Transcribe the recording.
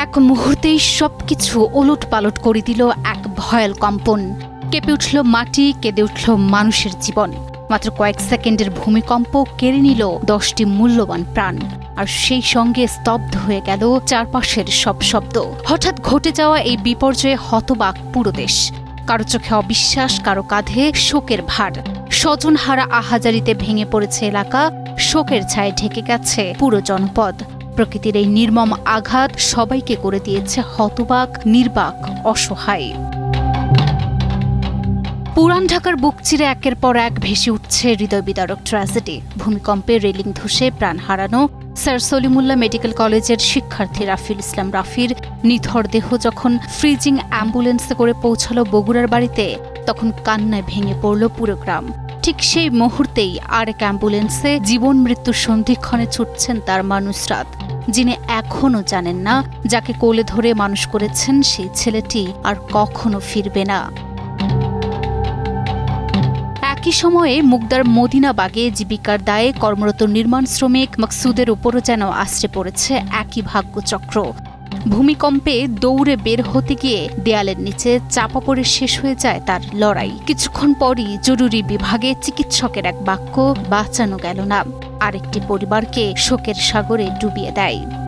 এক মুহূর্তেই সবকিছু ওলটপালট করে দিল এক ভয়াল কম্পন। কেঁপে উঠল মাটি, কেঁদে উঠল মানুষের জীবন। মাত্র কয়েক সেকেন্ডের ভূমিকম্প কেড়ে নিল 10টি মূল্যবান প্রাণ, আর সেই সঙ্গে স্তব্ধ হয়ে গেল চারপাশের সব শব্দ। হঠাৎ ঘটে যাওয়া এই বিপর্যয়ে হতবাক পুরো দেশ। কারো চোখে অবিশ্বাস, কারো কাঁধে শোকের ভার। স্বজনহারা আহাজারিতে ভেঙে পড়েছে এলাকা, শোকের ছায়ে ঢেকে গেছে পুরো জনপদ। প্রকৃতির এই নির্মম আঘাত সবাইকে করে দিয়েছে হতবাক, নির্বাক, অসহায়। পুরান ঢাকার বুক চিরে একের পর এক ভেসে উঠছে হৃদয় বিদারক ট্র্যাজেডি। ভূমিকম্পে রেলিং ধসে প্রাণ হারানো স্যার সলিমুল্লাহ মেডিকেল কলেজের শিক্ষার্থী রাফিল ইসলাম রাফির নিথর দেহ যখন ফ্রিজিং অ্যাম্বুলেন্সে করে পৌঁছালো বগুড়ার বাড়িতে, তখন কান্নায় ভেঙে পড়ল পুরো গ্রাম। ঠিক সেই মুহূর্তেই আরেক অ্যাম্বুলেন্সে জীবন মৃত্যুর সন্ধিক্ষণে ছুটছেন তার মা নুসরাত, যিনি এখনও জানেন না যাকে কোলে ধরে মানুষ করেছেন সেই ছেলেটি আর কখনো ফিরবে না। একই সময়ে মুগদার মদিনাবাগে জীবিকার দায়ে কর্মরত নির্মাণ শ্রমিক মাকসুদের উপরও যেন আশ্রে পড়েছে একই ভাগ্যচক্র। ভূমিকম্পে দৌড়ে বের হতে গিয়ে দেয়ালের নিচে চাপা পড়ে শেষ হয়ে যায় তার লড়াই। কিছুক্ষণ পরই জরুরি বিভাগে চিকিৎসকের এক বাক্য বাঁচানো গেল না, আরেকটি পরিবারকে শোকের সাগরে ডুবিয়ে দেয়।